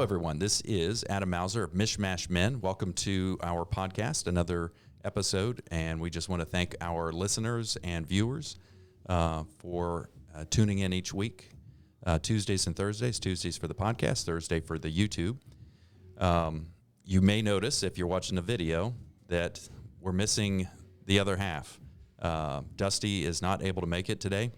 everyone. This is Adam Mauser of Mish Men. Welcome to our podcast, another episode, and we just want to thank our listeners and viewers for tuning in each week, Tuesdays and Thursdays. Tuesdays for the podcast, Thursday for the YouTube. You may notice, if you're watching the video, that we're missing the other half. Dusty is not able to make it today,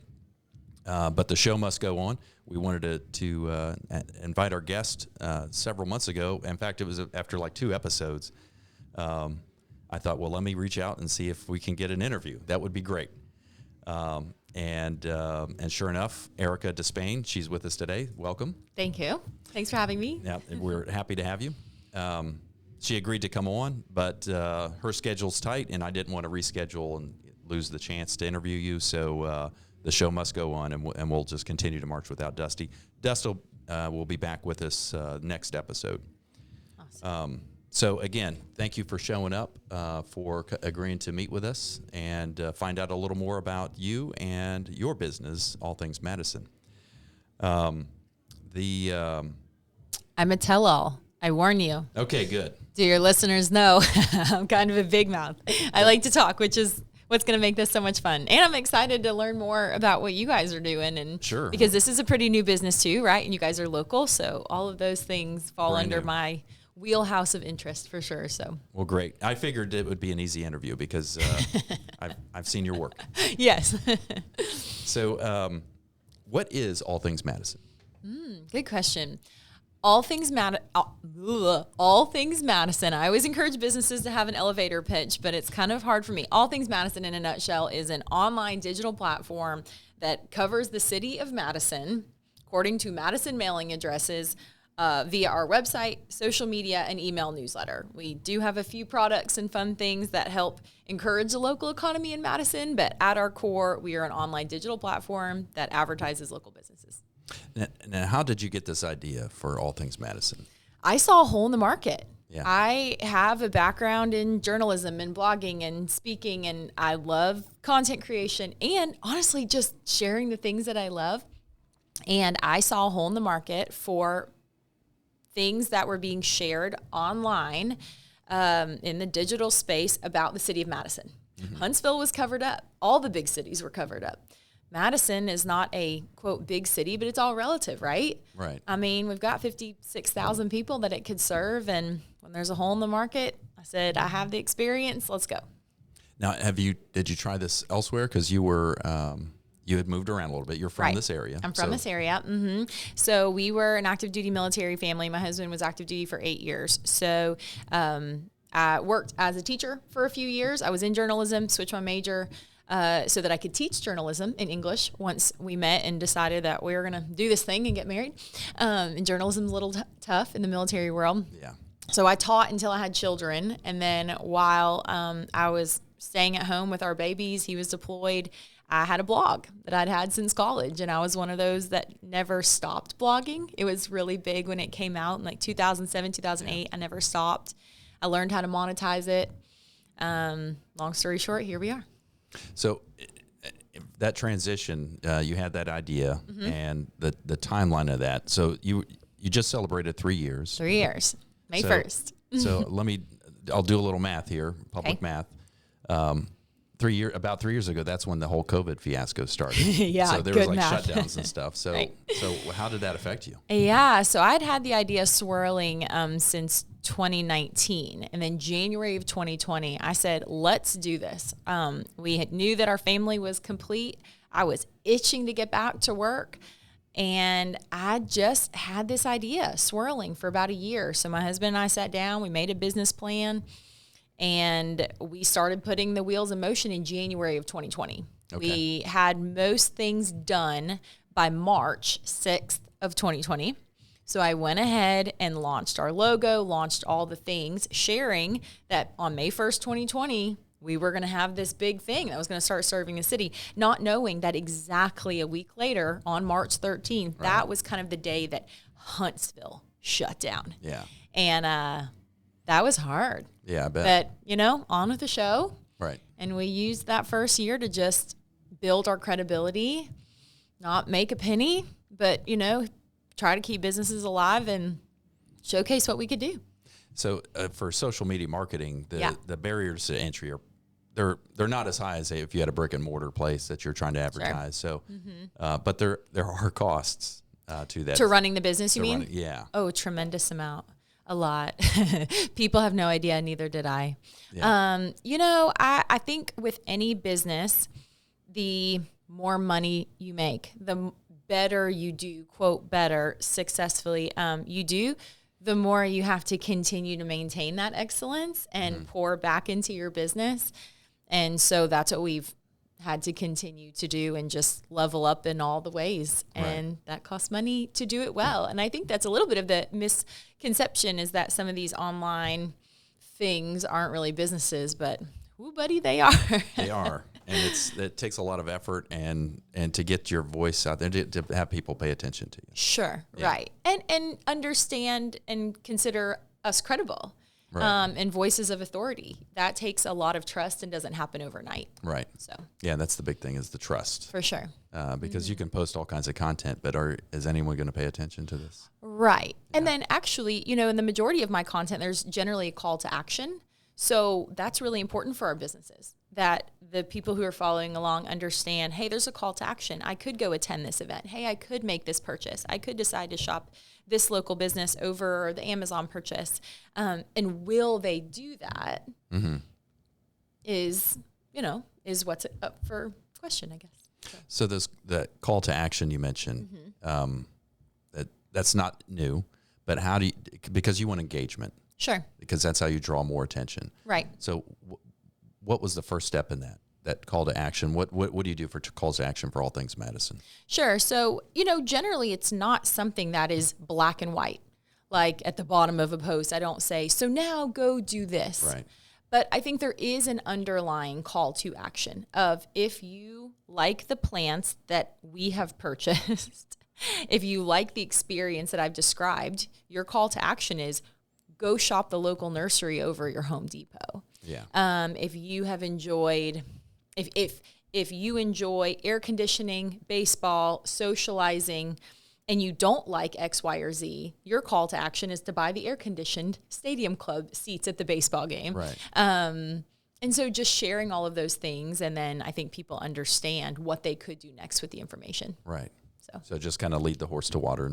but the show must go on. We wanted to invite our guest several months ago. In fact, it was after like 2 episodes. I thought, well, let me reach out and see if we can get an interview. That would be great. And sure enough, Erica DeSpain, she's with us today. Welcome. Thank you. Thanks for having me. Yeah, we're happy to have you. She agreed to come on, but her schedule's tight, and I didn't want to reschedule and lose the chance to interview you. So the show must go on, and we'll just continue to march without Dusty. Dusty will be back with us next episode. Awesome. So again, thank you for showing up, for agreeing to meet with us and find out a little more about you and your business, All Things Madison. I'm a tell-all. I warn you. Okay, good. Do your listeners know I'm kind of a big mouth. I like to talk, which is what's going to make this so much fun. And I'm excited to learn more about what you guys are doing. And sure. Because this is a pretty new business too, right? And you guys are local, so all of those things fall Brand under new. My wheelhouse of interest for sure. So Well, great. I figured it would be an easy interview because I've seen your work. Yes. So what is All Things Madison? Good question. All Things Madison. I always encourage businesses to have an elevator pitch, but it's kind of hard for me. All Things Madison, in a nutshell, is an online digital platform that covers the city of Madison, according to Madison mailing addresses, via our website, social media, and email newsletter. We do have a few products and fun things that help encourage the local economy in Madison, but at our core, we are an online digital platform that advertises local businesses. Now, how did you get this idea for All Things Madison? I saw a hole in the market. Yeah. I have a background in journalism and blogging and speaking, and I love content creation and honestly just sharing the things that I love. And I saw a hole in the market for things that were being shared online in the digital space about the city of Madison. Mm-hmm. Huntsville was covered up. All the big cities were covered up. Madison is not a, quote, big city, but it's all relative, right? Right. I mean, we've got 56,000 people that it could serve, and when there's a hole in the market, I said, I have the experience, let's go. Now, did you try this elsewhere? Because you were, you had moved around a little bit. You're from this area. I'm from this area. Mm-hmm. So we were an active duty military family. My husband was active duty for 8 years. So I worked as a teacher for a few years. I was in journalism, switched my major, so that I could teach journalism in English once we met and decided that we were going to do this thing and get married. And journalism's a little tough in the military world. Yeah. So I taught until I had children. And then while I was staying at home with our babies, he was deployed, I had a blog that I'd had since college. And I was one of those that never stopped blogging. It was really big when it came out in like 2007, 2008. Yeah. I never stopped. I learned how to monetize it. Long story short, here we are. So that transition, you had that idea and the timeline of that. So you just celebrated 3 years. 3 years, May 1st. So I'll do a little math here, public math. About 3 years ago, that's when the whole COVID fiasco started. Yeah, so there was like math. shutdowns and stuff. So, right. So how did that affect you? Yeah, so I'd had the idea swirling since 2019, and then January of 2020, I said, let's do this. We knew that our family was complete. I was itching to get back to work, and I just had this idea swirling for about a year. So my husband and I sat down, we made a business plan, and we started putting the wheels in motion in January of 2020. Okay. We had most things done by March 6th of 2020. So I went ahead and launched our logo, launched all the things, sharing that on May 1st, 2020, we were going to have this big thing that was going to start serving the city, not knowing that exactly a week later, on March 13th, that was kind of the day that Huntsville shut down. Yeah. And that was hard. Yeah, I bet. But, on with the show. Right. And we used that first year to just build our credibility, not make a penny, but, try to keep businesses alive and showcase what we could do. So for social media marketing, Yeah. the barriers to entry are they're not as high as if you had a brick and mortar place that you're trying to advertise. Sure. So, but there are costs to that. To running the business, you mean? Yeah. Oh, a tremendous amount. A lot. People have no idea, neither did I. Yeah. I think with any business, the more money you make, the better you do, quote, better, successfully you do, the more you have to continue to maintain that excellence and pour back into your business. And so that's what we've had to continue to do and just level up in all the ways. And that costs money to do it well. And I think that's a little bit of the misconception, is that some of these online things aren't really businesses, but ooh, buddy, they are. They are. And it takes a lot of effort and to get your voice out there, to have people pay attention to you. Sure. Yeah. Right. And understand and consider us credible. Right. And voices of authority. That takes a lot of trust and doesn't happen overnight. Right. So Yeah, that's the big thing, is the trust. for sure. Because you can post all kinds of content, but is anyone going to pay attention to this? Right. And then actually, in the majority of my content, there's generally a call to action. So that's really important for our businesses, that the people who are following along understand, hey, there's a call to action. I could go attend this event. Hey, I could make this purchase. I could decide to shop this local business over the Amazon purchase. And will they do that? Is what's up for question, I guess. So the call to action you mentioned, that's not new, but how do you, because you want engagement, Sure. because that's how you draw more attention. Right. So what was the first step in that call to action? What do you do for calls to action for All Things Madison? Sure. So, generally it's not something that is black and white. Like at the bottom of a post, I don't say, so now go do this. Right. But I think there is an underlying call to action of, if you like the plants that we have purchased, if you like the experience that I've described, your call to action is go shop the local nursery over your Home Depot. Yeah. If you have enjoyed, if you enjoy air conditioning, baseball, socializing, and you don't like X, Y, or Z, your call to action is to buy the air-conditioned Stadium Club seats at the baseball game. Right. And so just sharing all of those things, and then I think people understand what they could do next with the information. Right. So So just kind of lead the horse to water.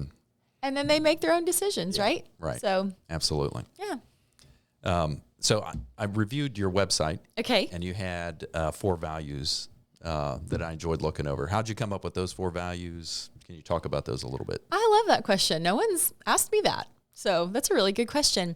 And then they make their own decisions, right? Right. So, Absolutely. yeah. So I reviewed your website. Okay. And you had 4 values that I enjoyed looking over. How'd you come up with those 4 values? Can you talk about those a little bit? I love that question. No one's asked me that. So that's a really good question.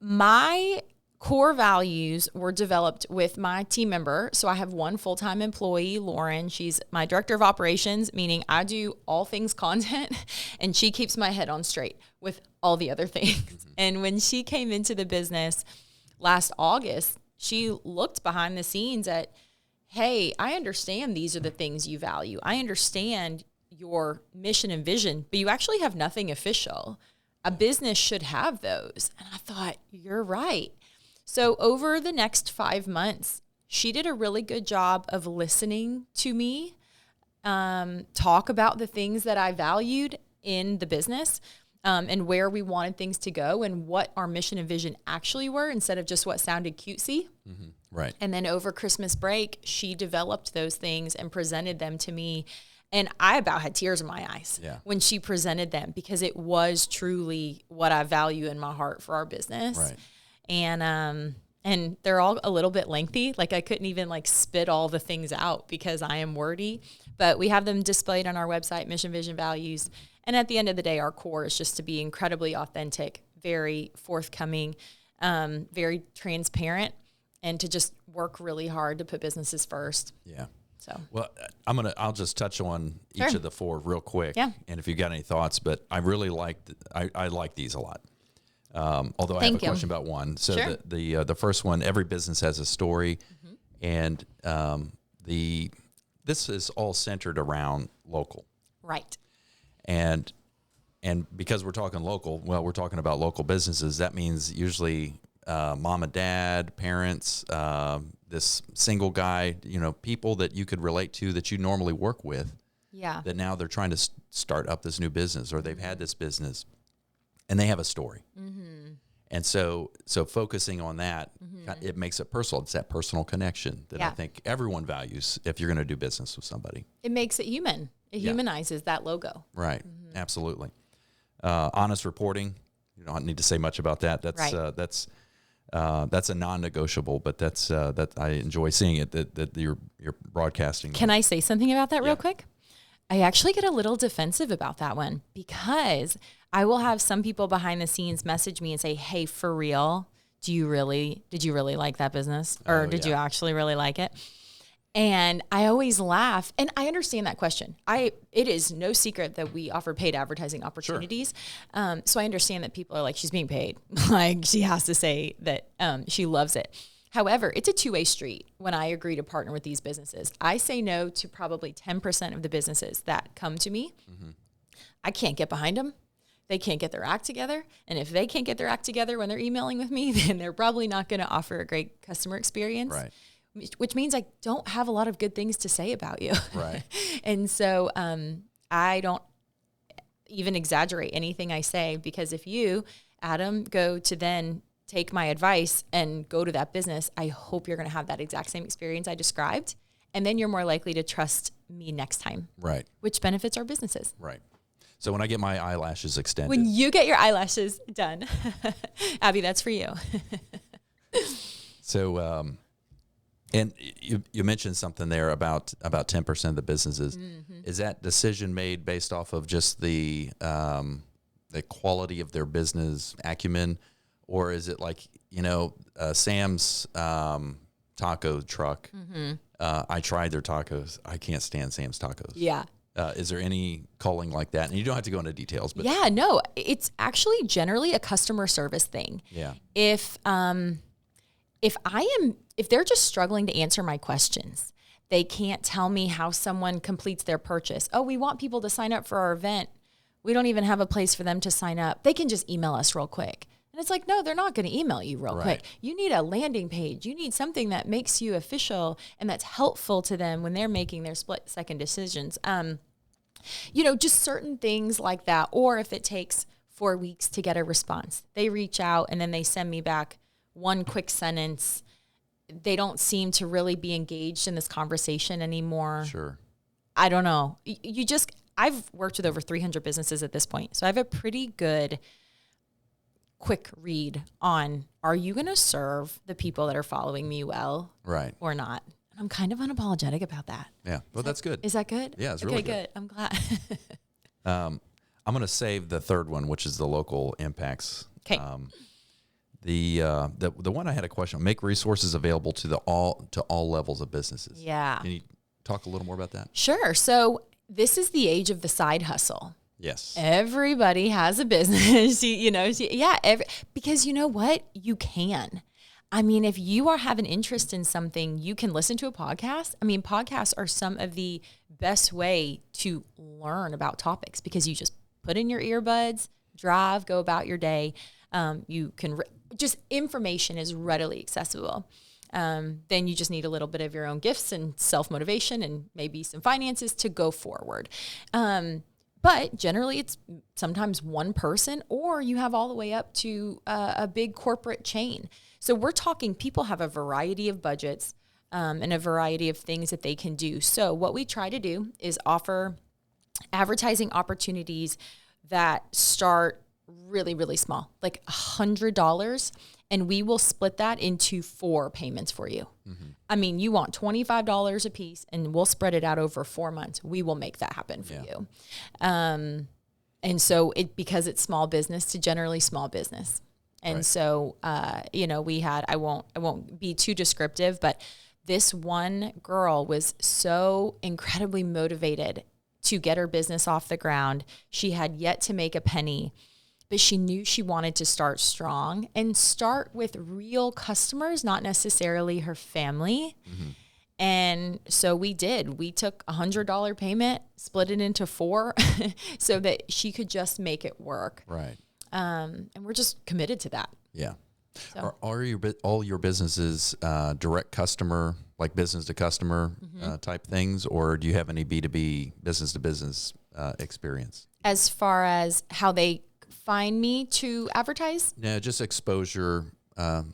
My core values were developed with my team member. So I have one full-time employee, Lauren. She's my director of operations, meaning I do all things content, and she keeps my head on straight with all the other things. And when she came into the business last August, she looked behind the scenes at, hey, I understand these are the things you value. I understand your mission and vision, but you actually have nothing official. A business should have those. And I thought, you're right. So over the next 5 months, she did a really good job of listening to me, talk about the things that I valued in the business, and where we wanted things to go and what our mission and vision actually were, instead of just what sounded cutesy. Mm-hmm. Right. And then over Christmas break, she developed those things and presented them to me. And I about had tears in my eyes when she presented them, because it was truly what I value in my heart for our business. Right. And they're all a little bit lengthy. Like I couldn't even spit all the things out because I am wordy, but we have them displayed on our website, mission, vision, values. And at the end of the day, our core is just to be incredibly authentic, very forthcoming, very transparent, and to just work really hard to put businesses first. Yeah. So, well, I'll just touch on each of the 4 real quick. Yeah. And if you've got any thoughts, but I really I like these a lot. Although I have a question about one. So Sure. the first one, every business has a story, and this is all centered around local. right. And because we're talking local, well, we're talking about local businesses. That means usually mom and dad, parents, this single guy, people that you could relate to that you normally work with. Yeah. That now they're trying to start up this new business, or they've had this business. and they have a story. And so focusing on that, it makes it personal. It's that personal connection that I think everyone values if you're going to do business with somebody. It makes it human. It humanizes that logo. Right. Absolutely. Honest reporting. You don't need to say much about that. That's a non-negotiable, but that I enjoy seeing it that you're broadcasting. Can I say something about that real quick? I actually get a little defensive about that one because I will have some people behind the scenes message me and say, "Hey, for real, did you really like that business? Or did you actually really like it?" And I always laugh, and I understand that question. It is no secret that we offer paid advertising opportunities. Sure. So I understand that people are like, she's being paid. Like she has to say that she loves it. However, it's a two-way street when I agree to partner with these businesses. I say no to probably 10% of the businesses that come to me. I can't get behind them. They can't get their act together. And if they can't get their act together when they're emailing with me, then they're probably not going to offer a great customer experience. Right. Which means I don't have a lot of good things to say about you. Right. And so I don't even exaggerate anything I say, because if you, Adam, go to then take my advice and go to that business, I hope you're going to have that exact same experience I described. And then you're more likely to trust me next time. Right. Which benefits our businesses. Right. So when I get my eyelashes extended. When you get your eyelashes done, Abby, that's for you. So, and you mentioned something there about 10% of the businesses. Is that decision made based off of just the quality of their business acumen, or is it like, Sam's taco truck? I tried their tacos. I can't stand Sam's tacos. Yeah. Is there any calling like that? And you don't have to go into details, but yeah, no, it's actually generally a customer service thing. Yeah. If they're just struggling to answer my questions, they can't tell me how someone completes their purchase. Oh, we want people to sign up for our event. We don't even have a place for them to sign up. They can just email us real quick. And it's like, no, they're not going to email you real quick. You need a landing page. You need something that makes you official and that's helpful to them when they're making their split-second decisions. Just certain things like that. Or if it takes 4 weeks to get a response, they reach out and then they send me back one quick sentence. They don't seem to really be engaged in this conversation anymore. Sure. I don't know. I've worked with over 300 businesses at this point. So I have a pretty good quick read on, are you going to serve the people that are following me well? Right. Or not? I'm kind of unapologetic about that. Yeah. Well, that's good. Is that good? Yeah, it's really good. Okay, good. I'm glad. I'm going to save the third one, which is the local impacts. Okay. The one I had a question on, make resources available to all levels of businesses. Yeah. Can you talk a little more about that? Sure. So this is the age of the side hustle. Yes. Everybody has a business, because you know what? You can. I mean, if you have an interest in something, you can listen to a podcast. I mean, podcasts are some of the best way to learn about topics, because you just put in your earbuds, drive, go about your day. You can just information is readily accessible. Then you just need a little bit of your own gifts and self-motivation and maybe some finances to go forward. But generally it's sometimes one person, or you have all the way up to a big corporate chain. So we're talking people have a variety of budgets and a variety of things that they can do. So what we try to do is offer advertising opportunities that start really, really small, like $100, and we will split that into 4 payments for you. I mean, you want $25 a piece, and we'll spread it out over 4 months. We will make that happen for you. And so because it's small business to generally small business. And so, we had, I won't be too descriptive, but this one girl was so incredibly motivated to get her business off the ground. She had yet to make a penny, but she knew she wanted to start strong and start with real customers, not necessarily her family. And so we did. We took $100 payment, split it into 4 so that she could just make it work. Right. And we're just committed to that. Yeah. So. Are all your businesses direct customer, like business to customer type things, or do you have any B2B business to business experience? As far as how they find me to advertise? Yeah, just exposure. Do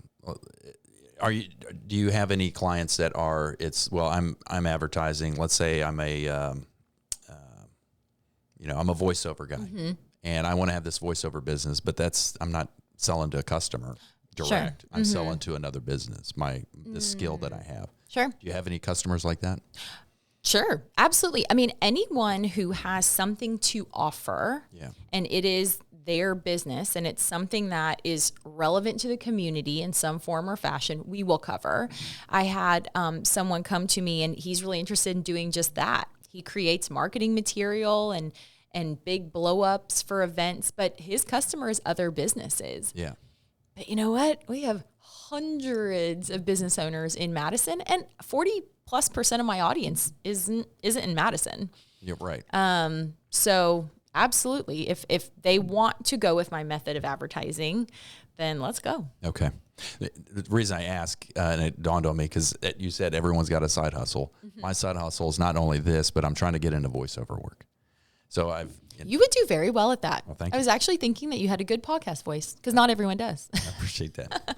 you have any clients that are, I'm advertising, let's say I'm I'm a voiceover guy and I want to have this voiceover business, but I'm not selling to a customer direct. Sure. I'm selling to another business, the skill that I have. Sure. Do you have any customers like that? Sure, absolutely. I mean, anyone who has something to offer and it is their business and it's something that is relevant to the community in some form or fashion, we will cover. I had someone come to me and he's really interested in doing just that. He creates marketing material and big blow-ups for events, but his customer is other businesses. Yeah. But you know what? We have hundreds of business owners in Madison, and 40+% of my audience isn't in Madison. You're right. So absolutely, if they want to go with my method of advertising, then let's go. Okay. The reason I ask, and it dawned on me, because you said everyone's got a side hustle. My side hustle is not only this, but I'm trying to get into voiceover work. So You would do very well at that. Well, thank I was actually thinking that you had a good podcast voice, because not everyone does. I appreciate that.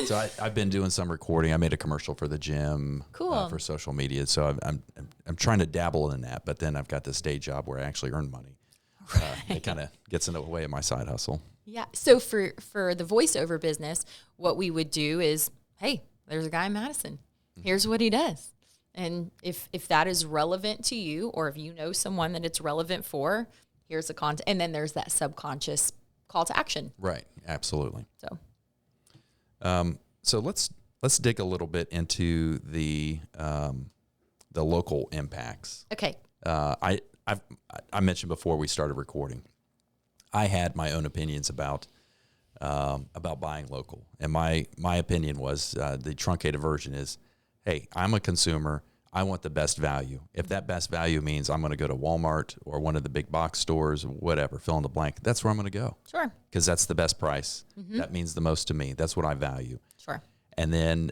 So I've been doing some recording. I made a commercial for the gym, Cool. for social media. So I'm trying to dabble in that, but then I've got this day job where I actually earn money. It kind of gets in the way of my side hustle. Yeah. So for the voiceover business, what we would do is, hey, there's a guy in Madison. Here's what he does. And if that is relevant to you, or if you know someone that it's relevant for, here's the content. And then there's that subconscious call to action. Right. Absolutely. So let's dig a little bit into the local impacts. Okay. I mentioned before we started recording, I had my own opinions about buying local, and my opinion was the truncated version is, hey, I'm a consumer. I want the best value. If that best value means I'm going to go to Walmart or one of the big box stores, whatever, fill in the blank, that's where I'm going to go. Sure. Because that's the best price. That means the most to me. That's what I value. Sure. And then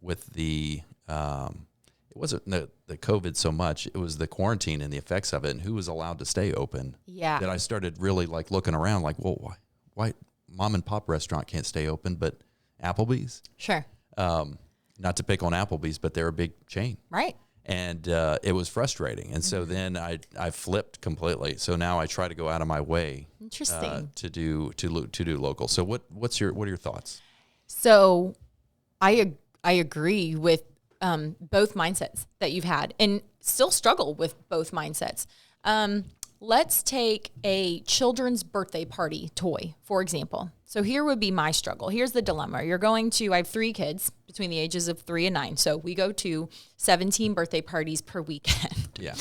with the it wasn't the COVID so much, it was the quarantine and the effects of it and who was allowed to stay open. Yeah. That I started really like looking around like, well, why mom and pop restaurant can't stay open, but Applebee's? Sure. Not to pick on Applebee's, but they're a big chain. Right. And it was frustrating. And so then I flipped completely. So now I try to go out of my way Interesting. to do local. So what are your thoughts? So I agree with both mindsets that you've had and still struggle with both mindsets. Let's take a children's birthday party toy, for example. So here would be my struggle. Here's the dilemma. I have 3 kids between the ages of 3 and 9. So we go to 17 birthday parties per weekend. Yeah.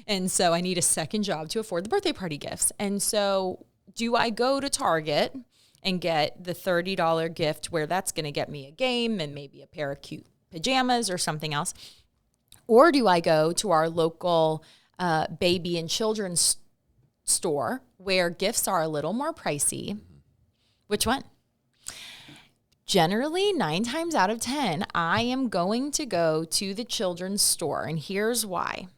And so I need a second job to afford the birthday party gifts. And so do I go to Target and get the $30 gift where that's going to get me a game and maybe a pair of cute pajamas or something else? Or do I go to our local baby and children's store where gifts are a little more pricey? Which one? Generally, 9 times out of 10, I am going to go to the children's store. And here's why.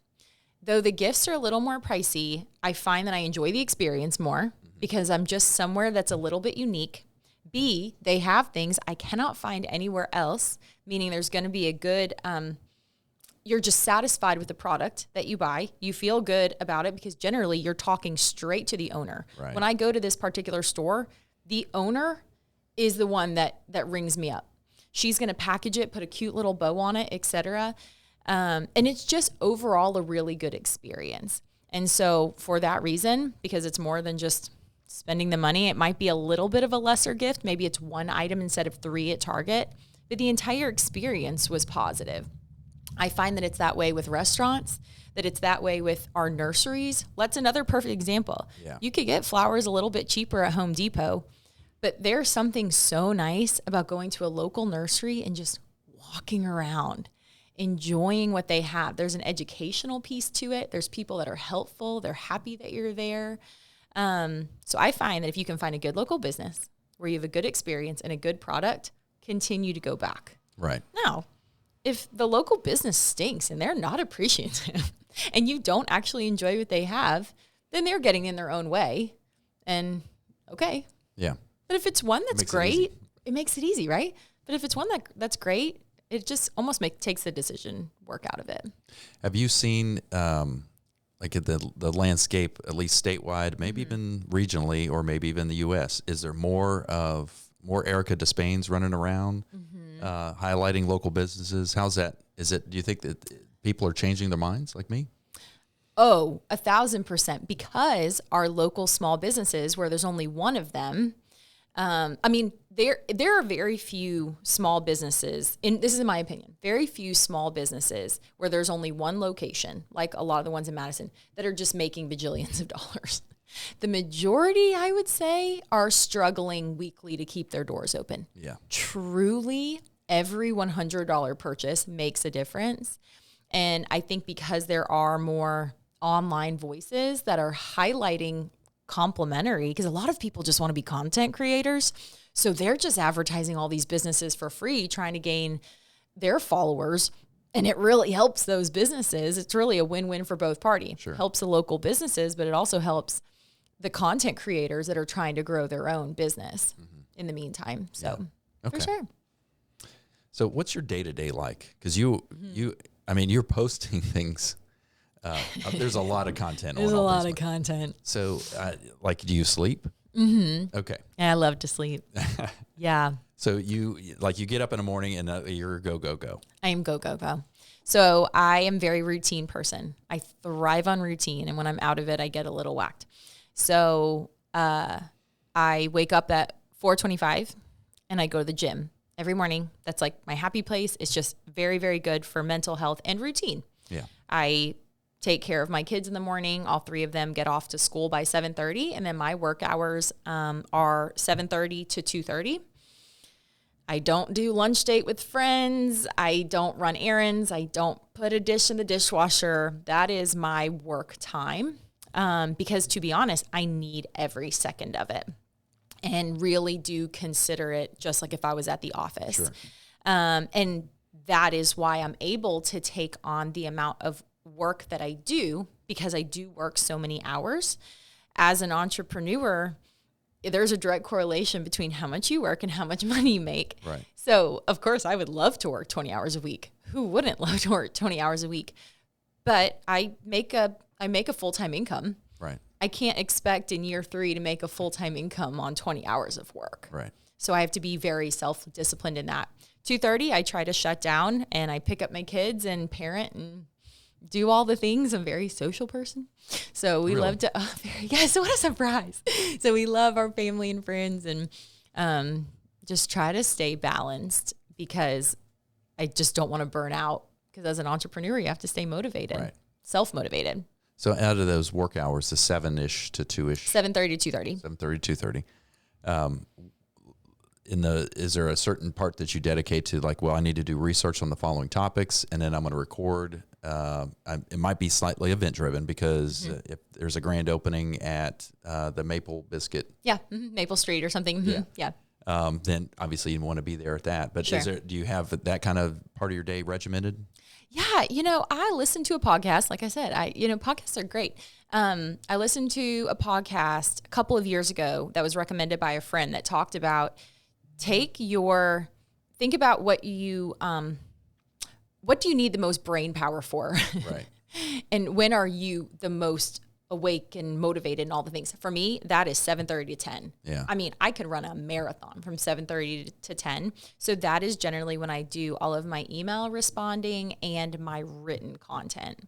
Though the gifts are a little more pricey, I find that I enjoy the experience more because I'm just somewhere that's a little bit unique. B, they have things I cannot find anywhere else, meaning there's going to be a good, you're just satisfied with the product that you buy. You feel good about it because generally you're talking straight to the owner. Right. When I go to this particular store, the owner is the one that rings me up. She's going to package it, put a cute little bow on it, etc. And it's just overall a really good experience. And so for that reason, because it's more than just spending the money, it might be a little bit of a lesser gift. Maybe it's 1 item instead of 3 at Target, but the entire experience was positive. I find that it's that way with restaurants, that it's that way with our nurseries. That's another perfect example. Yeah. You could get flowers a little bit cheaper at Home Depot, but there's something so nice about going to a local nursery and just walking around, enjoying what they have. There's an educational piece to it. There's people that are helpful. They're happy that you're there. So I find that if you can find a good local business where you have a good experience and a good product, continue to go back. Right. Now, if the local business stinks and they're not appreciative and you don't actually enjoy what they have, then they're getting in their own way. and okay. Yeah. But if it's one that's Makes it great, easy. it makes it easy, right? But if it's one that's great, it just almost takes the decision work out of it. Have you seen like the landscape, at least statewide, maybe even regionally, or maybe even the U.S.? Is there more Erica DeSpains running around, highlighting local businesses? How's that? Do you think that people are changing their minds like me? Oh, 1,000%, because our local small businesses, where there's only one of them, I mean, there are very few small businesses, this is in my opinion, very few small businesses where there's only one location, like a lot of the ones in Madison, that are just making bajillions of dollars. The majority, I would say, are struggling weekly to keep their doors open. Yeah. Truly, every $100 purchase makes a difference. And I think because there are more online voices that are highlighting complimentary, because a lot of people just want to be content creators. So they're just advertising all these businesses for free, trying to gain their followers. And it really helps those businesses. It's really a win-win for both parties. Sure. Helps the local businesses, but it also helps the content creators that are trying to grow their own business in the meantime. So for sure. So what's your day-to-day like? Because you're posting things. There's a lot of content. There's a lot of content. So, do you sleep? Mm-hmm. Okay. Yeah, I love to sleep. Yeah. So you get up in the morning and you're go. I am go. So I am a very routine person. I thrive on routine, and when I'm out of it, I get a little whacked. So I wake up at 4:25 and I go to the gym every morning. That's like my happy place. It's just very, very good for mental health and routine. Yeah. I take care of my kids in the morning. All three of them get off to school by 7:30, and then my work hours are 7:30 to 2:30. I don't do lunch date with friends. I don't run errands. I don't put a dish in the dishwasher. That is my work time, because to be honest, I need every second of it and really do consider it just like if I was at the office. Sure. And that is why I'm able to take on the amount of work that I do, because I do work so many hours. As an entrepreneur, there's a direct correlation between how much you work and how much money you make. Right. So of course I would love to work 20 hours a week. Who wouldn't love to work 20 hours a week? But I make a full-time income. Right. I can't expect in year 3 to make a full-time income on 20 hours of work. Right. So I have to be very self-disciplined in that. 2:30, I try to shut down and I pick up my kids and parent and do all the things. I'm a very social person. So we love to, so what a surprise. So we love our family and friends, and just try to stay balanced, because I just don't want to burn out, because as an entrepreneur, you have to stay motivated, right. Self-motivated. So out of those work hours, the 7-ish to 2-ish. 7:30 to 2:30. 7:30 to 2:30. Is there a certain part that you dedicate to, like, well, I need to do research on the following topics, and then I'm going to record? It might be slightly event driven, because if there's a grand opening at the Maple Biscuit, Maple Street or something, then obviously you want to be there at that. But Sure. Do you have that kind of part of your day regimented? Yeah, I listen to a podcast. Like I said, podcasts are great. I listened to a podcast a couple of years ago that was recommended by a friend that talked about think about what do you need the most brain power for? Right. And when are you the most awake and motivated and all the things? For me, that is 7:30 to 10. Yeah. I mean, I could run a marathon from 7:30 to 10. So that is generally when I do all of my email responding and my written content.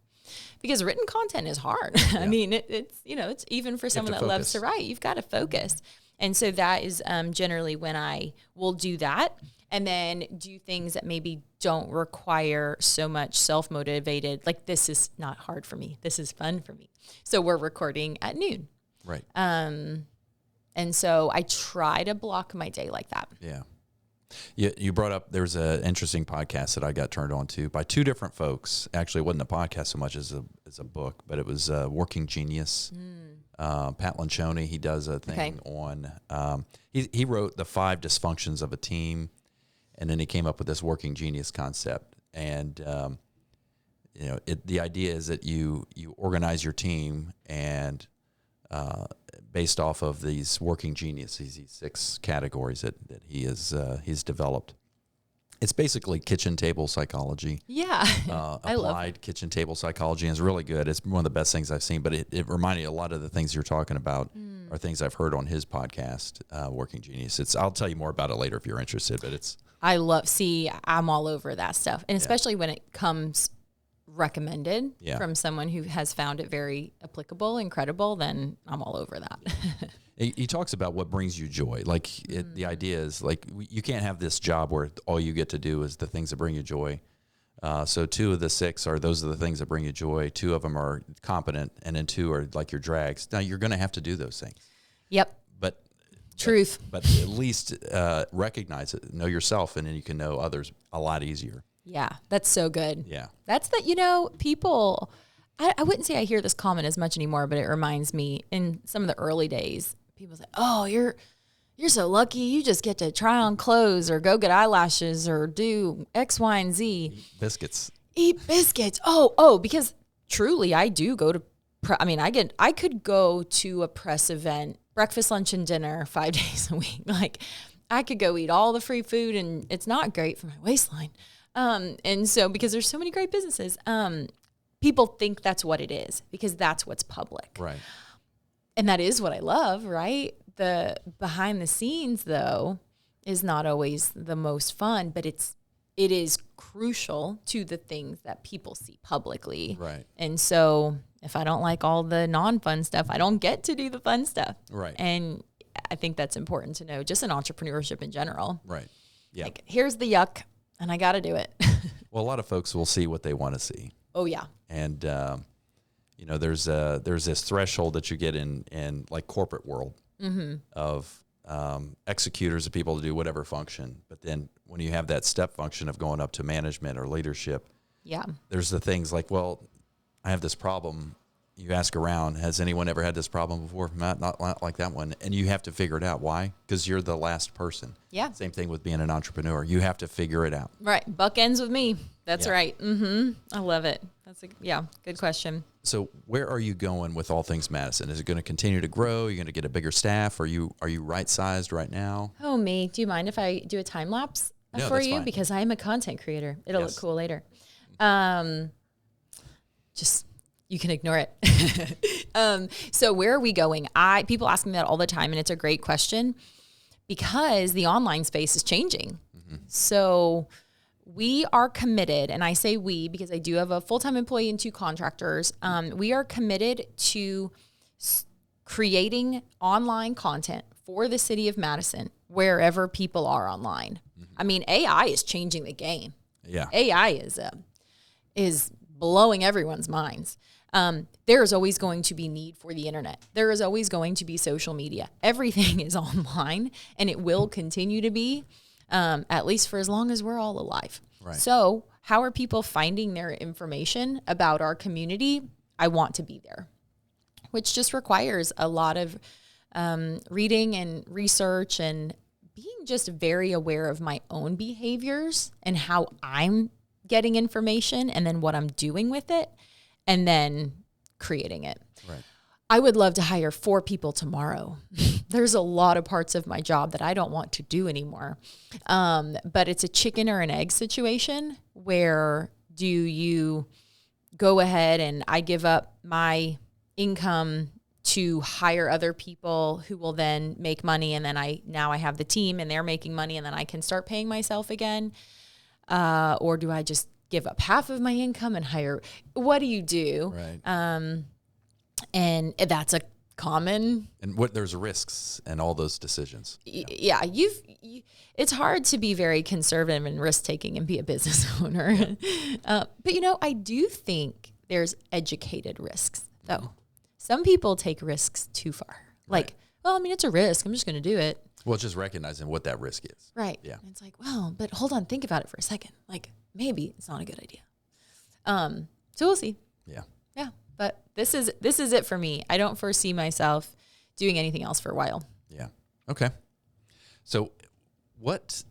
Because written content is hard. Yeah. I mean, it's even for someone that loves to write, you've got to focus. And so that is generally when I will do that, and then do things that maybe don't require so much self-motivated. Like, this is not hard for me. This is fun for me. So we're recording at noon. Right. And so I try to block my day like that. Yeah. You brought up, there's an interesting podcast that I got turned on to by two different folks. Actually, it wasn't a podcast so much as a book, but it was Working Genius. Pat Lencioni, he does a thing on, he wrote the 5 dysfunctions of a team, and then he came up with this Working Genius concept. And, the idea is that you organize your team, and based off of these working geniuses, these 6 categories that he's developed. It's basically kitchen table psychology. Yeah. I love Applied kitchen table psychology, and it's really good. It's one of the best things I've seen, but it reminded me a lot of the things you're talking about are things I've heard on his podcast, Working Genius. I'll tell you more about it later if you're interested, but it's... I'm all over that stuff. And especially when it comes recommended from someone who has found it very applicable and credible, then I'm all over that. He talks about what brings you joy. Like the idea is like you can't have this job where all you get to do is the things that bring you joy. So 2 of the 6 those are the things that bring you joy. 2 of them are competent, and then 2 are like your drags. Now you're going to have to do those things. Yep. Truth. But at least recognize it, know yourself, and then you can know others a lot easier. Yeah, that's so good. Yeah. That's people, I wouldn't say I hear this comment as much anymore, but it reminds me in some of the early days, people say, oh, you're so lucky. You just get to try on clothes or go get eyelashes or do X, Y, and Z. Eat biscuits. Oh, because truly I do go to, I could go to a press event, breakfast, lunch, and dinner 5 days a week. Like I could go eat all the free food, and it's not great for my waistline. And so because there's so many great businesses, people think that's what it is because that's what's public. Right. And that is what I love, right? The behind the scenes, though, is not always the most fun, but it is crucial to the things that people see publicly. Right. And so if I don't like all the non-fun stuff, I don't get to do the fun stuff. Right. And I think that's important to know, just in entrepreneurship in general. Right. Yeah. Like, here's the yuck, and I got to do it. Well, a lot of folks will see what they want to see. Oh, yeah. And, there's this threshold that you get in like corporate world of executors of people to do whatever function. But then when you have that step function of going up to management or leadership, there's the things like, well, I have this problem. You ask around, has anyone ever had this problem before? Not like that one. And you have to figure it out. Why? Because you're the last person. Yeah. Same thing with being an entrepreneur. You have to figure it out. Right. Buck ends with me. That's right. I love it. That's good question. So where are you going with All Things Madison? Is it going to continue to grow? Are you going to get a bigger staff? Are you right-sized right now? Oh, me. Do you mind if I do a time lapse for you? Fine. Because I am a content creator. It'll look cool later. You can ignore it. So where are we going? People ask me that all the time, and it's a great question because the online space is changing. So we are committed, and I say we because I do have a full-time employee and 2 contractors. We are committed to creating online content for the city of Madison wherever people are online. I mean, AI is changing the game. Yeah. AI is blowing everyone's minds. There is always going to be need for the internet. There is always going to be social media. Everything is online, and it will continue to be, at least for as long as we're all alive. Right. So how are people finding their information about our community? I want to be there, which just requires a lot of reading and research and being just very aware of my own behaviors and how I'm getting information and then what I'm doing with it and then creating it. Right. I would love to hire 4 people tomorrow. There's a lot of parts of my job that I don't want to do anymore. But it's a chicken or an egg situation. Where do you go ahead and I give up my income to hire other people who will then make money, and then I have the team and they're making money, and then I can start paying myself again? Or do I just give up half of my income and hire? What do you do? Right. And that's a common. And there's risks in all those decisions. Yeah, it's hard to be very conservative and risk taking and be a business owner. Yeah. But I do think there's educated risks though. Some people take risks too far. Like, well, it's a risk. I'm just going to do it. Well, just recognizing what that risk is. Right. Yeah. And it's like, well, but hold on, think about it for a second. Like, maybe it's not a good idea. So we'll see. Yeah. Yeah. But this is it for me. I don't foresee myself doing anything else for a while. Yeah. Okay. So what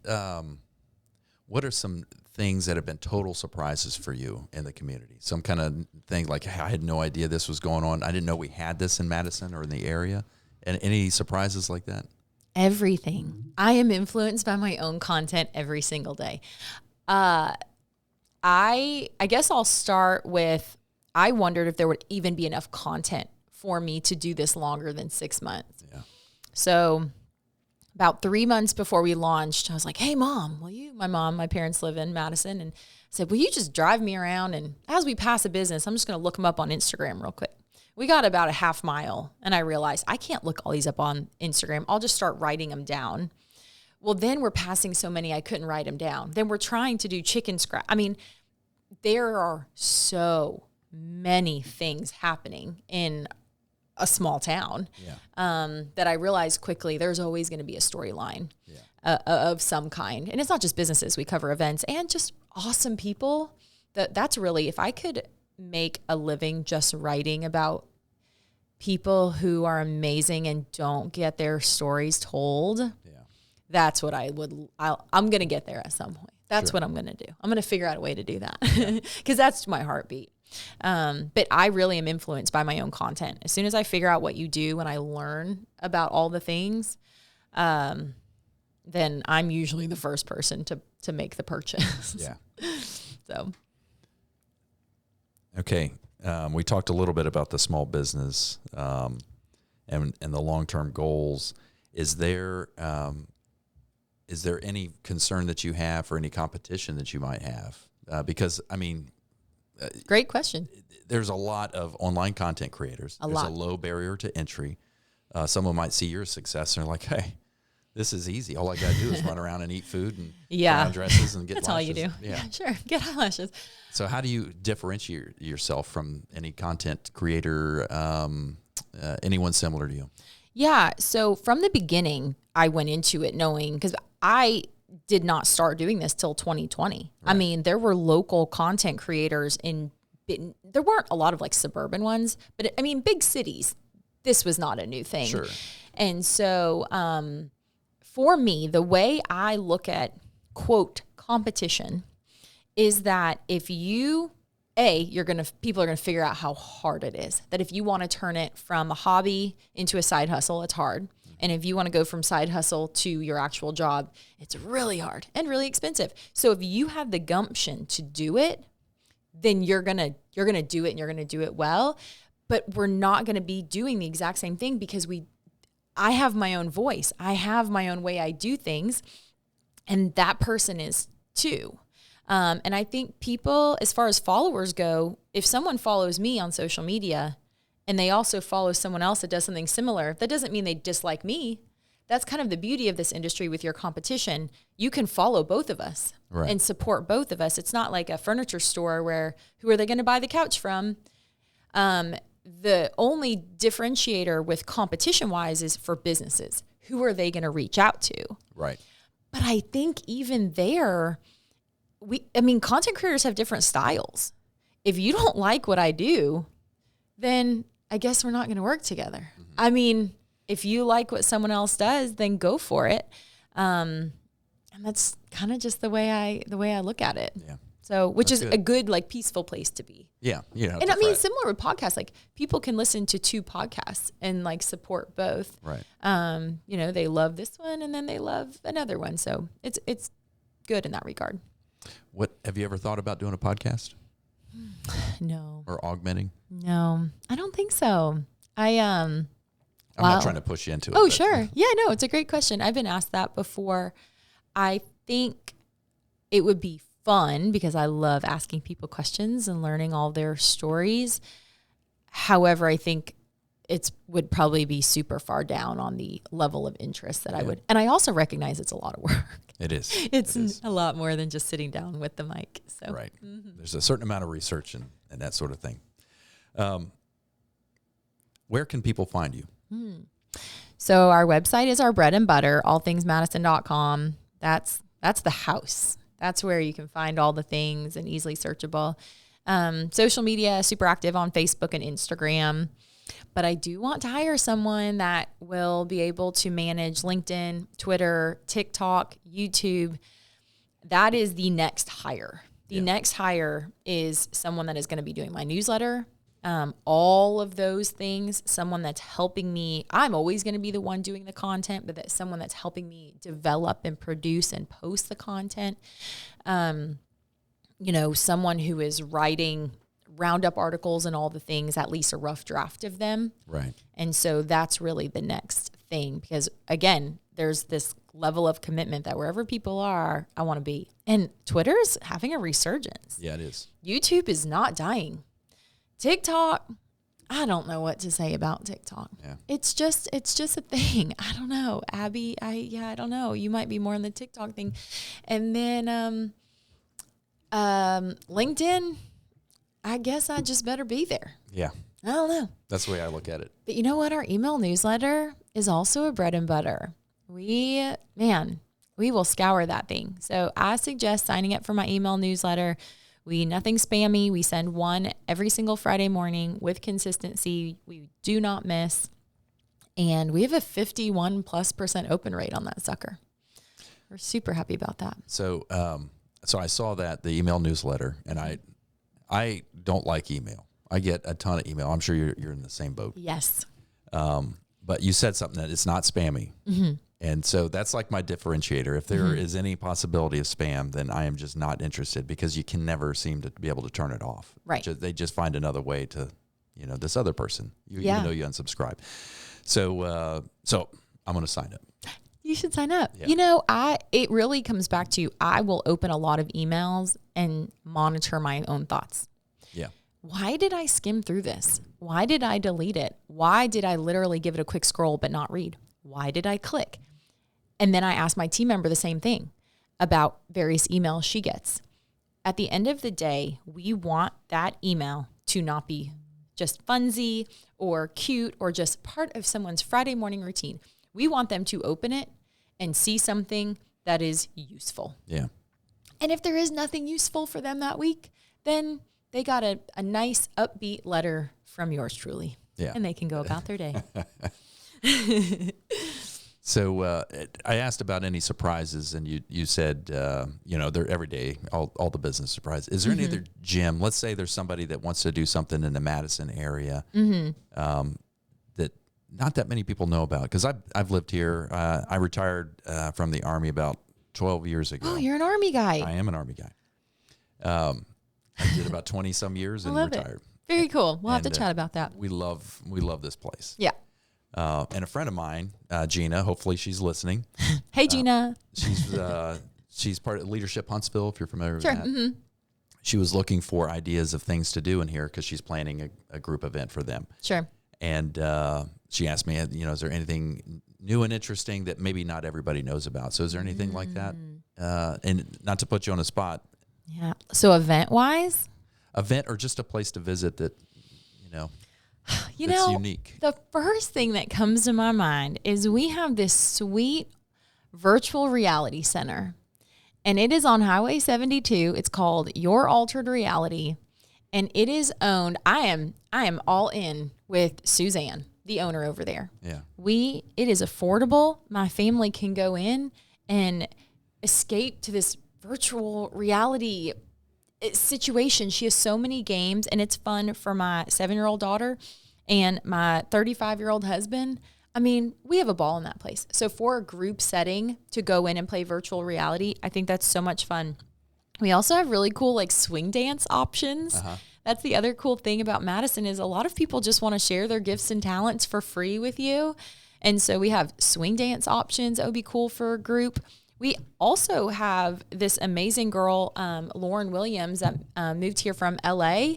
what are some things that have been total surprises for you in the community? Some kind of thing like, hey, I had no idea this was going on. I didn't know we had this in Madison or in the area. And any surprises like that? Everything. I am influenced by my own content every single day. I guess I'll start with, I wondered if there would even be enough content for me to do this longer than 6 months. Yeah. So about 3 months before we launched, I was like, hey, Mom, my parents live in Madison, and I said, will you just drive me around? And as we pass a business, I'm just going to look them up on Instagram real quick. We got about a half mile, and I realized I can't look all these up on Instagram. I'll just start writing them down. Well, then we're passing so many, I couldn't write them down. Then we're trying to do chicken scratch. I mean, there are so many things happening in a small town that I realized quickly there's always going to be a storyline of some kind. And it's not just businesses. We cover events and just awesome people. That's really, if I could make a living just writing about people who are amazing and don't get their stories told, that's what I'm going to get there at some point. That's what I'm going to do. I'm going to figure out a way to do that because that's my heartbeat. But I really am influenced by my own content. As soon as I figure out what you do and I learn about all the things, then I'm usually the first person to make the purchase. Yeah. So. Okay. We talked a little bit about the small business and the long-term goals. Is there any concern that you have or any competition that you might have? Because, I mean, great question. There's a lot of online content creators. There's a low barrier to entry. Someone might see your success and they're like, hey, this is easy. All I got to do is run around and eat food and put on dresses and get That's lashes. all you do. Yeah, sure. Get eyelashes. So how do you differentiate yourself from any content creator, anyone similar to you? Yeah. So from the beginning, I went into it knowing, because I did not start doing this till 2020. Right. I mean, there were local content creators there weren't a lot of like suburban ones, but I mean, big cities, this was not a new thing. Sure. And so for me, the way I look at, quote, competition is that if people are going to figure out how hard it is. That if you want to turn it from a hobby into a side hustle, it's hard. And if you want to go from side hustle to your actual job, it's really hard and really expensive. So if you have the gumption to do it, then you're going to do it and you're going to do it well. But we're not going to be doing the exact same thing because I have my own voice. I have my own way I do things. And that person is too. And I think people, as far as followers go, if someone follows me on social media and they also follow someone else that does something similar, that doesn't mean they dislike me. That's kind of the beauty of this industry with your competition. You can follow both of us and support both of us. It's not like a furniture store where who are they going to buy the couch from? The only differentiator with competition-wise is for businesses. Who are they going to reach out to? Right. But I think even there, content creators have different styles. If you don't like what I do, then I guess we're not going to work together. Mm-hmm. I mean, if you like what someone else does, then go for it. And that's kind of just the way I look at it. Yeah. So, which is a good, like, peaceful place to be. Yeah. And I mean, similar with podcasts, like people can listen to 2 podcasts and like support both. Right. They love this one and then they love another one. So it's good in that regard. What, have you ever thought about doing a podcast? No. Or augmenting? No, I don't think so. I'm not trying to push you into it. Oh, sure. Yeah, no, it's a great question. I've been asked that before. I think it would be fun because I love asking people questions and learning all their stories. However, I think it would probably be super far down on the level of interest that I would. And I also recognize it's a lot of work. It is. It's a lot more than just sitting down with the mic. So. Right. Mm-hmm. There's a certain amount of research and that sort of thing. Where can people find you? So our website is our bread and butter, allthingsmadison.com. That's the house. That's where you can find all the things and easily searchable. Social media, super active on Facebook and Instagram. But I do want to hire someone that will be able to manage LinkedIn, Twitter, TikTok, YouTube. that is the next hire. The Yeah. next hire is someone that is going to be doing my newsletter, all of those things, someone that's helping me. I'm always going to be the one doing the content, but that's someone that's helping me develop and produce and post the content. Someone who is writing roundup articles and all the things, at least a rough draft of them. Right. And so that's really the next thing, because again, there's this level of commitment that wherever people are, I want to be. And Twitter's having a resurgence. Yeah, it is. YouTube is not dying. TikTok, I don't know what to say about TikTok. Yeah. It's just a thing. I don't know. Abby, I don't know. You might be more on the TikTok thing. And then LinkedIn, I guess I just better be there. Yeah. I don't know. That's the way I look at it. But you know what? Our email newsletter is also a bread and butter. We will scour that thing. So I suggest signing up for my email newsletter. Nothing spammy. We send one every single Friday morning with consistency. We do not miss. And we have a 51+% open rate on that sucker. We're super happy about that. So, so I saw that, the email newsletter, and I don't like email. I get a ton of email. I'm sure you're in the same boat. Yes. But you said something that it's not spammy. Mm-hmm. And so that's like my differentiator. If there is any possibility of spam, then I am just not interested, because you can never seem to be able to turn it off. Right. They just find another way to, this other person, even though you unsubscribe. So, so I'm going to sign up. You should sign up. Yeah. It really comes back to, I will open a lot of emails and monitor my own thoughts. Yeah. Why did I skim through this? Why did I delete it? Why did I literally give it a quick scroll but not read? Why did I click? And then I asked my team member the same thing about various emails she gets. At the end of the day, we want that email to not be just funsy or cute or just part of someone's Friday morning routine. We want them to open it and see something that is useful. Yeah. And if there is nothing useful for them that week, then they got a nice upbeat letter from yours truly. Yeah. And they can go about their day. So I asked about any surprises, and you said, they're every day, all the business surprises. Is there any other gym? Let's say there's somebody that wants to do something in the Madison area that not that many people know about. Because I've lived here. I retired from the Army about 12 years ago. Oh, you're an Army guy. I am an Army guy. I did about 20 some years and retired. Very cool. We'll have to chat about that. We love this place. Yeah. And a friend of mine, Gina, hopefully she's listening. Hey, Gina. She's part of Leadership Huntsville, if you're familiar with Sure. that. Mm-hmm. She was looking for ideas of things to do in here because she's planning a group event for them. Sure. And she asked me, is there anything new and interesting that maybe not everybody knows about? So is there anything like that? And not to put you on the spot. Yeah. So event-wise? Event or just a place to visit that, You that's know, unique. The first thing that comes to my mind is we have this sweet virtual reality center, and it is on Highway 72. It's called Your Altered Reality, and it is owned. I am all in with Suzanne, the owner over there. Yeah. It is affordable. My family can go in and escape to this virtual reality situation. She has so many games, and it's fun for my 7-year-old daughter and my 35-year-old husband. I mean, we have a ball in that place. So for a group setting to go in and play virtual reality, I think that's so much fun. We also have really cool swing dance options. That's the other cool thing about Madison is a lot of people just want to share their gifts and talents for free with you. And so we have swing dance options. That would be cool for a group. We also have this amazing girl, Lauren Williams, that moved here from LA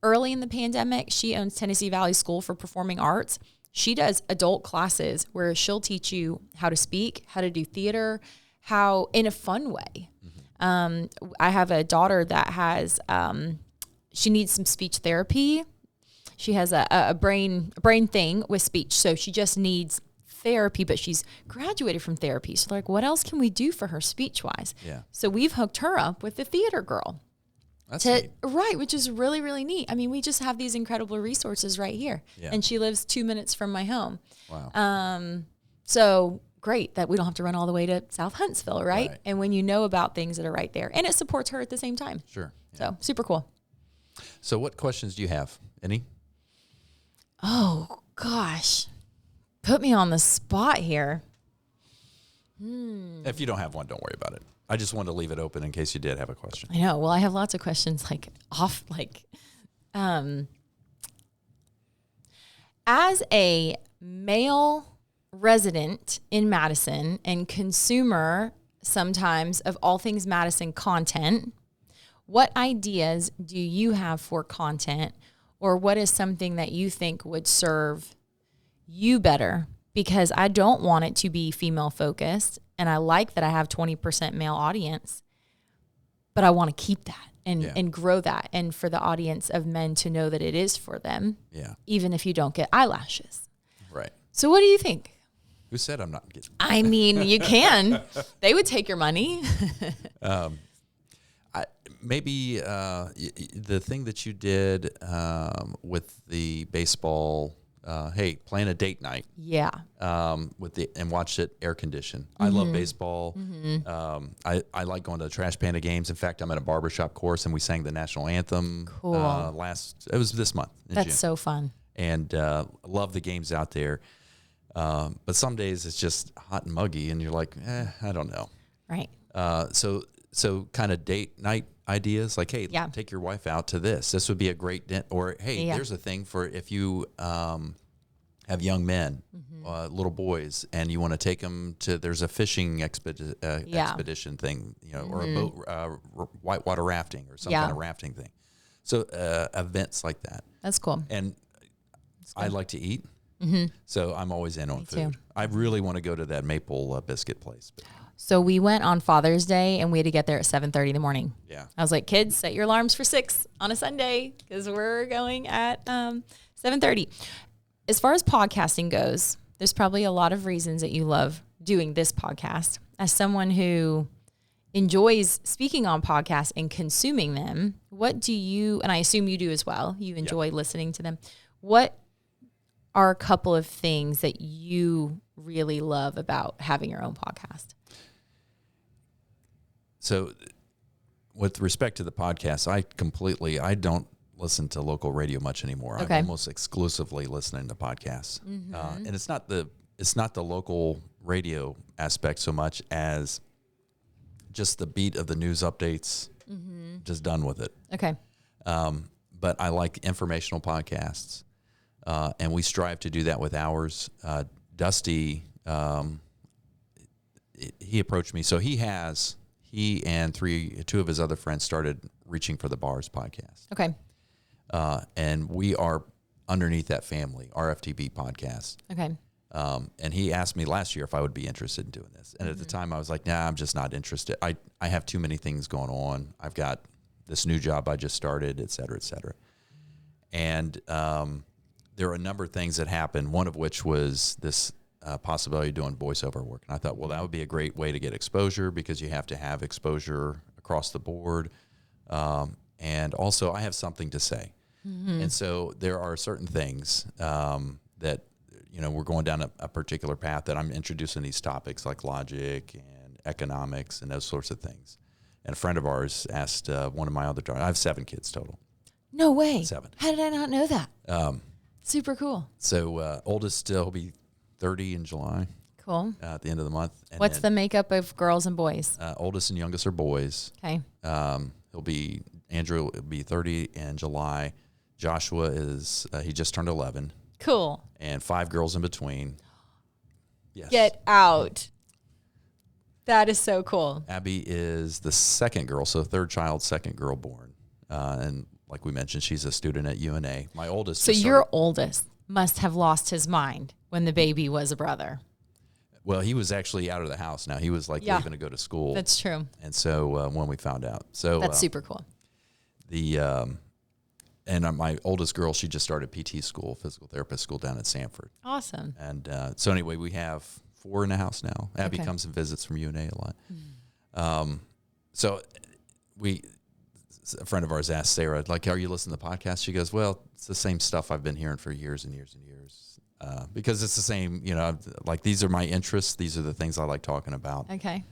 early in the pandemic. She owns Tennessee Valley School for Performing Arts. She does adult classes where she'll teach you how to speak, how to do theater, how in a fun way. I have a daughter that has, she needs some speech therapy. She has a brain thing with speech. So she just needs therapy, but she's graduated from therapy. So like, what else can we do for her speech wise? Yeah. So we've hooked her up with the theater girl. That's neat. Right, which is really, really neat. I mean, we just have these incredible resources right here. Yeah. And she lives 2 minutes from my home. Wow. So great that we don't have to run all the way to South Huntsville, right? And when you know about things that are right there, and it supports her at the same time. Sure. Yeah. So super cool. So what questions do you have? Any? Oh, gosh. Put me on the spot here. If you don't have one, don't worry about it. I just wanted to leave it open in case you did have a question. I know. Well, I have lots of questions as a male resident in Madison and consumer sometimes of All Things Madison content, what ideas do you have for content, or what is something that you think would serve you better? Because I don't want it to be female focused, and I like that I have 20% male audience, but I want to keep that and grow that, and for the audience of men to know that it is for them, even if you don't get eyelashes. Right. So what do you think? Who said I'm not getting? I mean, you can. They would take your money. Maybe the thing that you did with the baseball, plan a date night. Yeah. And watch it air conditioned. I love baseball. I like going to the trash panda games. In fact, I'm at a barbershop course and we sang the national anthem. Cool. It was this month. That's June. so fun. And love the games out there. But some days it's just hot and muggy and you're like, I don't know. Right. So kind of date night ideas like, hey, take your wife out to this. This would be a great or hey, there's a thing for if you have young men, little boys, and you want to take them to, there's a fishing expedition thing, or a boat, whitewater rafting or some kind of rafting thing. So events like that. That's cool. And I like to eat. So I'm always in on food. Too. I really want to go to that maple biscuit place. So we went on Father's Day and we had to get there at 7:30 in the morning. Yeah. I was like, kids, set your alarms for 6 on a Sunday because we're going at 7:30. As far as podcasting goes, there's probably a lot of reasons that you love doing this podcast. As someone who enjoys speaking on podcasts and consuming them, what do you, and I assume you do as well, you enjoy listening to them. What are a couple of things that you really love about having your own podcast? So with respect to the podcast, I don't listen to local radio much anymore. Okay. I'm almost exclusively listening to podcasts. And it's not the local radio aspect so much as just the beat of the news updates, just done with it. Okay. But I like informational podcasts. And we strive to do that with ours. Dusty, he approached me. So he and two of his other friends started Reaching for the Bars podcast. Okay. And we are underneath that family, RFTB podcast. Okay. And he asked me last year if I would be interested in doing this. And at the time I was like, nah, I'm just not interested. I have too many things going on. I've got this new job I just started, et cetera, et cetera. And there are a number of things that happened, one of which was this possibility of doing voiceover work. And I thought, well, that would be a great way to get exposure because you have to have exposure across the board. And also I have something to say. And so there are certain things that, we're going down a particular path that I'm introducing these topics like logic and economics and those sorts of things. And a friend of ours asked one of my other daughters, I have 7 kids total. No way. 7. How did I not know that? Super cool. So oldest will be 30 in July. Cool. At the end of the month. And what's the makeup of girls and boys? Oldest and youngest are boys. Okay. Andrew will be 30 in July. Joshua he just turned 11. Cool. And 5 girls in between. Yes. Get out. That is so cool. Abby is the second girl, so third child, second girl born. And like we mentioned, she's a student at UNA. My oldest. So your oldest must have lost his mind when the baby was a brother. Well, he was actually out of the house now. He was leaving to go to school. That's true. And so when we found out. So that's super cool. And my oldest girl, she just started PT school, physical therapist school down at Sanford. Awesome. And so anyway, we have 4 in the house now. Abby comes and visits from UNA a lot. So a friend of ours asked Sarah, are you listening to the podcast? She goes, well, it's the same stuff I've been hearing for years and years and years. because it's the same, like these are my interests. These are the things I like talking about. Okay.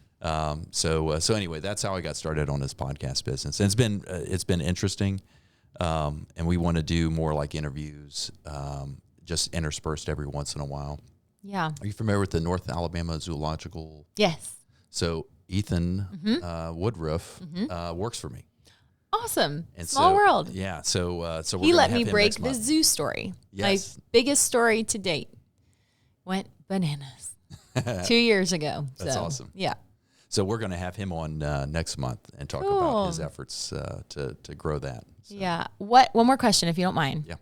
So anyway, that's how I got started on this podcast business. And it's been interesting. And we want to do more like interviews, just interspersed every once in a while. Yeah. Are you familiar with the North Alabama Zoological? Yes. So Ethan Woodruff works for me. Awesome. And Small world. Yeah. So we're He gonna let have me him break next the month. zoo story. Yes. My biggest story to date. Went bananas 2 years ago. That's So, awesome. Yeah. So we're going to have him on next month and talk Cool. about his efforts to grow that. So, Yeah. One more question, if you don't mind. Yeah.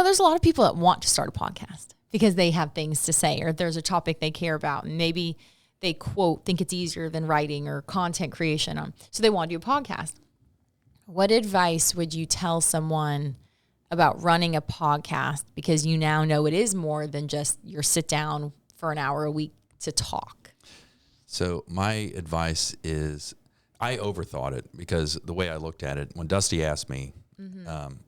There's a lot of people that want to start a podcast because they have things to say or there's a topic they care about and maybe they think it's easier than writing or content creation. So they want to do a podcast. What advice would you tell someone about running a podcast? Because you now know it is more than just your sit down for an hour a week to talk. So my advice is I overthought it because the way I looked at it, when Dusty asked me,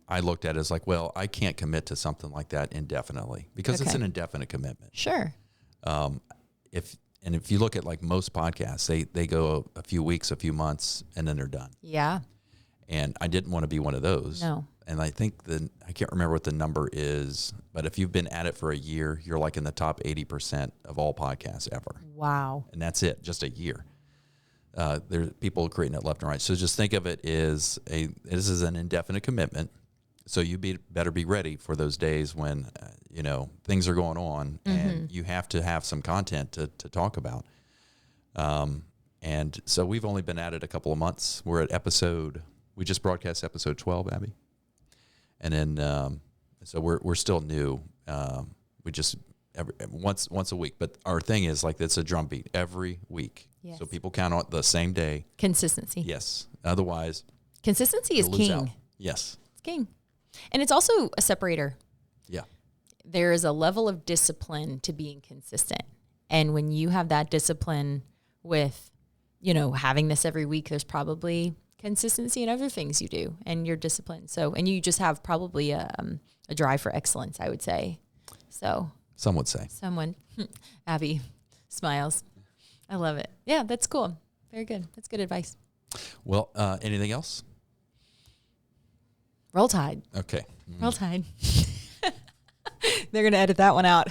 I looked at it as like, well, I can't commit to something like that indefinitely because it's an indefinite commitment. Sure. If you look at like most podcasts, they go a few weeks, a few months, and then they're done. Yeah. And I didn't want to be one of those. No. And I think I can't remember what the number is, but if you've been at it for a year, you're like in the top 80% of all podcasts ever. Wow. And that's it, just a year. There's people creating it left and right. So just think of it as this is an indefinite commitment. So you better be ready for those days when, things are going on and you have to have some content to talk about. And so we've only been at it a couple of months. We're at we just broadcast episode 12, Abby. And then, so we're still new. We just once a week, but our thing is like, it's a drumbeat every week. Yes. So people count on the same day. Consistency. Yes. Otherwise, Consistency is you'll lose out. king. Yes. It's king. And it's also a separator. Yeah. There is a level of discipline to being consistent. And when you have that discipline with, having this every week, there's probably consistency in other things you do and you're disciplined. So, and you just have probably a drive for excellence, I would say. So Some would say. Abby smiles. I love it. Yeah, that's cool. Very good. That's good advice. Well, anything else? Roll Tide. Okay. Roll Tide. They're going to edit that one out.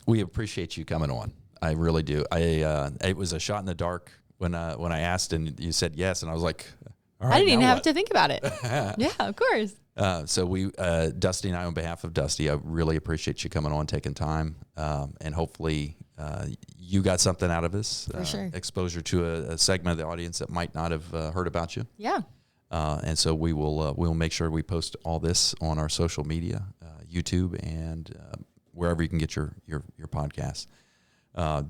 We appreciate you coming on. I really do. It was a shot in the dark when I asked and you said yes, and I was like, all right, I didn't even now have what? to think about it. Yeah, of course. So Dusty and I, on behalf of Dusty, I really appreciate you coming on, taking time, and hopefully you got something out of this. For sure. Exposure to a segment of the audience that might not have heard about you. Yeah. And so we'll make sure we post all this on our social media, YouTube, and wherever you can get your podcasts.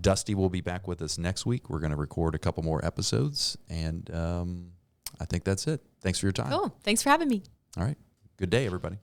Dusty will be back with us next week. We're going to record a couple more episodes, and I think that's it. Thanks for your time. Cool. Thanks for having me. All right. Good day, everybody.